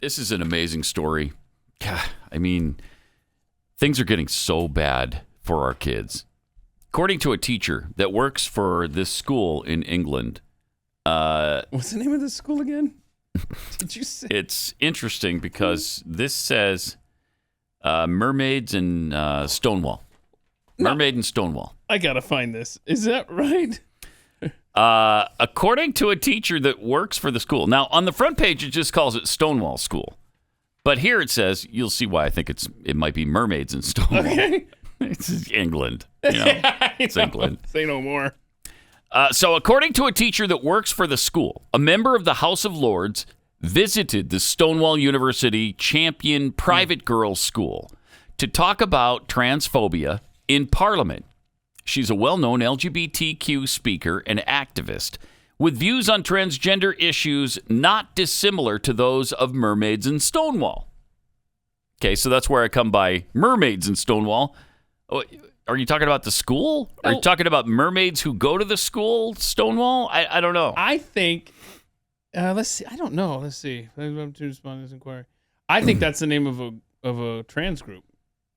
This is an amazing story. God, I mean, things are getting so bad for our kids. According to a teacher that works for this school in England. What's the name of this school again? Did you say? It's interesting because this says mermaids and Stonewall. Mermaid and Stonewall. I got to find this. Is that right? According to a teacher that works for the school. Now, on the front page, it just calls it Stonewall School. But here it says, you'll see why I think it might be mermaids and Stonewall. Okay. It's England. You know? It's England. Say no more. So according to a teacher that works for the school, a member of the House of Lords visited the Stonewall University Champion Private Girls School to talk about transphobia in Parliament. She's a well-known LGBTQ speaker and activist with views on transgender issues not dissimilar to those of mermaids and Stonewall. Okay, so that's where I come by mermaids and Stonewall. Oh, are you talking about the school? Are you talking about mermaids who go to the school, Stonewall? I don't know. I think, let's see. I don't know. Let's see. To respond to this inquiry. I think that's the name of a trans group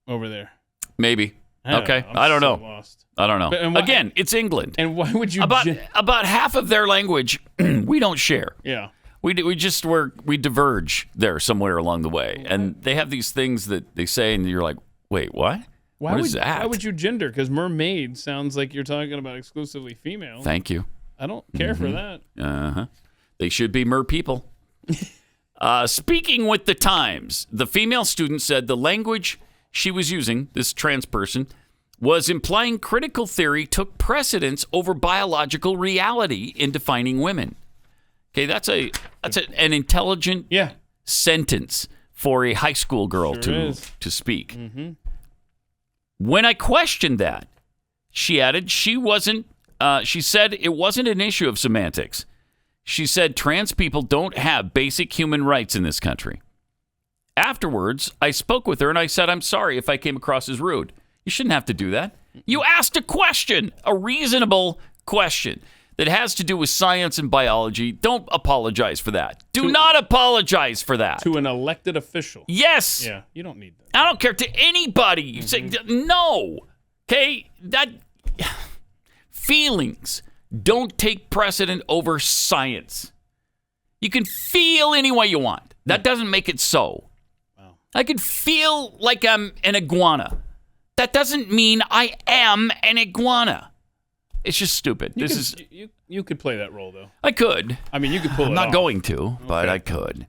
over there. Maybe. Okay. I don't know. Lost. I don't know. Again, it's England. And why would you... About half of their language we don't share. Yeah. We diverge there somewhere along the way. And they have these things that they say and you're like, wait, what? What is that? Why would you gender? Because mermaid sounds like you're talking about exclusively female. Thank you. I don't care for that. Uh-huh. They should be mer people. Speaking with the Times, the female student said the language she was using, this trans person, was implying critical theory took precedence over biological reality in defining women. Okay, that's an intelligent sentence for a high school girl to speak. Mm-hmm. When I questioned that, she added she said it wasn't an issue of semantics. She said trans people don't have basic human rights in this country. Afterwards, I spoke with her and I said, I'm sorry if I came across as rude. You shouldn't have to do that. You asked a question, a reasonable question that has to do with science and biology. Don't apologize for that. Do not apologize for that. To an elected official. Yes. Yeah, you don't need that. I don't care to anybody. You say no. Okay? That feelings don't take precedent over science. You can feel any way you want. That doesn't make it so. Wow. I could feel like I'm an iguana. That doesn't mean I am an iguana. It's just stupid. You could play that role, though. I could. I mean, you could pull it off. I'm not going to, but I could.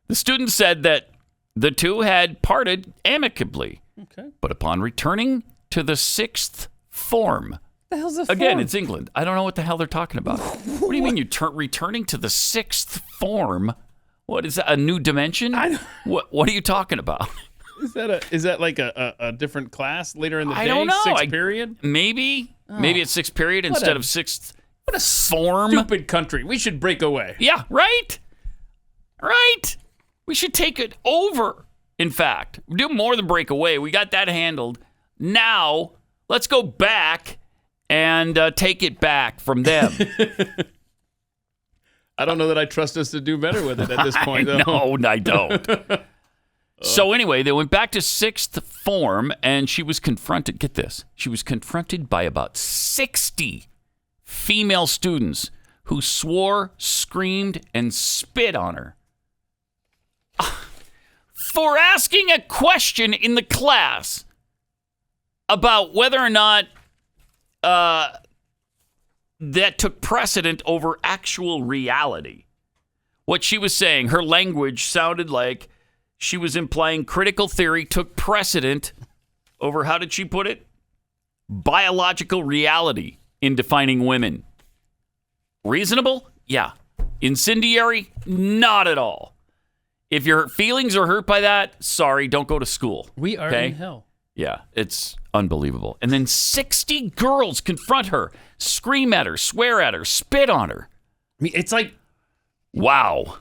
The student said that the two had parted amicably. Okay. But upon returning to the sixth form. The hell's a form? Again, it's England. I don't know what the hell they're talking about. What do you mean returning to the sixth form? What is that, a new dimension? What are you talking about? Is that like a different class later in the day? I don't know. Sixth period? Maybe. Maybe it's sixth period instead of sixth What a form. Stupid country. We should break away. Yeah, right? Right? We should take it over, in fact. Do more than break away. We got that handled. Now, let's go back and take it back from them. I don't know that I trust us to do better with it at this point, though. No, I don't. So anyway, they went back to sixth form, and she was confronted. Get this. She was confronted by about 60 female students who swore, screamed, and spit on her for asking a question in the class about whether or not that took precedent over actual reality. What she was saying, her language sounded like she was implying critical theory took precedent over, how did she put it? Biological reality in defining women. Reasonable? Yeah. Incendiary? Not at all. If your feelings are hurt by that, sorry, don't go to school. We are in hell. Yeah, it's unbelievable. And then 60 girls confront her, scream at her, swear at her, spit on her. I mean, it's like... Wow.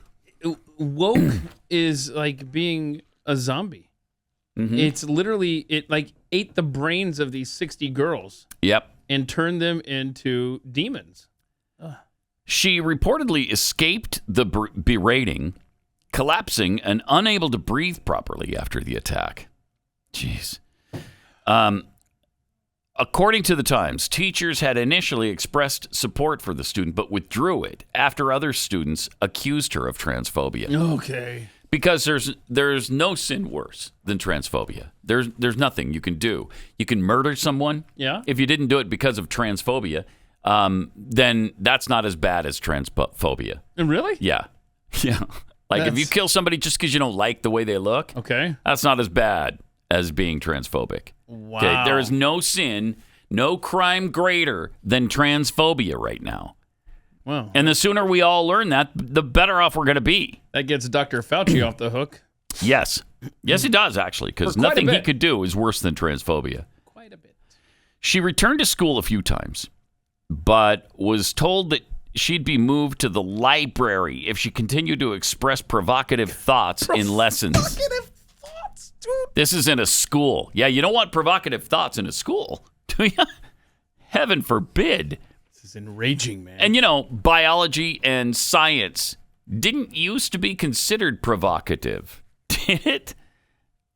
Woke is like being a zombie. Mm-hmm. It's literally, it like ate the brains of these 60 girls. Yep. And turned them into demons. She reportedly escaped the berating, collapsing and unable to breathe properly after the attack. Jeez. According to the Times, teachers had initially expressed support for the student, but withdrew it after other students accused her of transphobia. Okay. Because there's no sin worse than transphobia. There's nothing you can do. You can murder someone. Yeah. If you didn't do it because of transphobia, then that's not as bad as transphobia. Really? Yeah. Yeah. Like if you kill somebody just because you don't like the way they look, okay, that's not as bad as being transphobic. Wow. Okay? There is no sin, no crime greater than transphobia right now. Wow. And the sooner we all learn that, the better off we're going to be. That gets Dr. Fauci off the hook. Yes. Yes, it does, actually, because nothing he could do is worse than transphobia. Quite a bit. She returned to school a few times, but was told that she'd be moved to the library if she continued to express provocative thoughts in lessons. Provocative thoughts, dude. This is in a school. Yeah, you don't want provocative thoughts in a school, do you? Heaven forbid. This is enraging, man. And, you know, biology and science didn't used to be considered provocative, did it?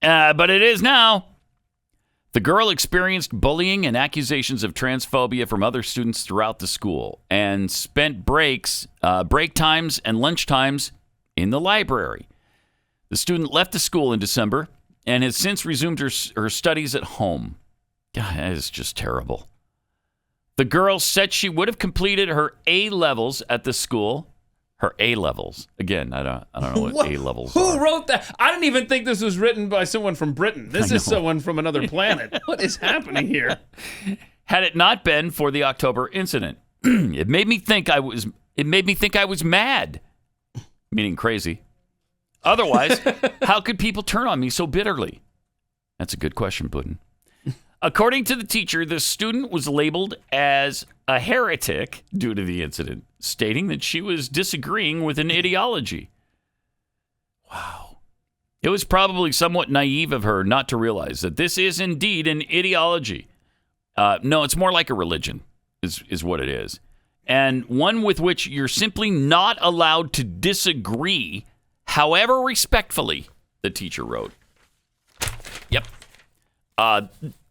But it is now. The girl experienced bullying and accusations of transphobia from other students throughout the school and spent break times and lunch times in the library. The student left the school in December and has since resumed her studies at home. God, that is just terrible. The girl said she would have completed her A-levels at the school. Her A-levels. Again, I don't know what A-levels are. Who wrote that? I didn't even think this was written by someone from Britain. This is someone from another planet. What is happening here? Had it not been for the October incident, it made me think I was mad, meaning crazy. Otherwise, how could people turn on me so bitterly? That's a good question, Putin. According to the teacher, the student was labeled as a heretic due to the incident, stating that she was disagreeing with an ideology. Wow. It was probably somewhat naive of her not to realize that this is indeed an ideology. No, it's more like a religion, is what it is. And one with which you're simply not allowed to disagree, however respectfully, the teacher wrote. Yep.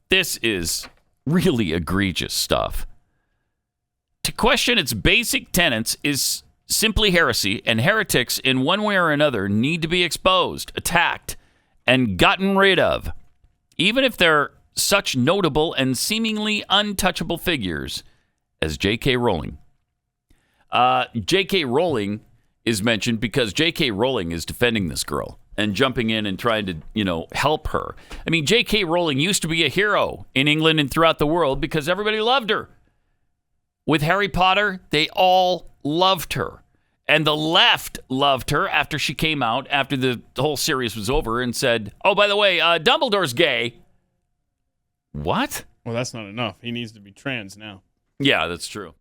This is really egregious stuff. To question its basic tenets is simply heresy, and heretics in one way or another need to be exposed, attacked, and gotten rid of, even if they're such notable and seemingly untouchable figures as J.K. Rowling. J.K. Rowling is mentioned because J.K. Rowling is defending this girl and jumping in and trying to, help her. I mean, J.K. Rowling used to be a hero in England and throughout the world because everybody loved her. With Harry Potter, they all loved her. And the left loved her after she came out, after the whole series was over, and said, oh, by the way, Dumbledore's gay. What? Well, that's not enough. He needs to be trans now. Yeah, that's true.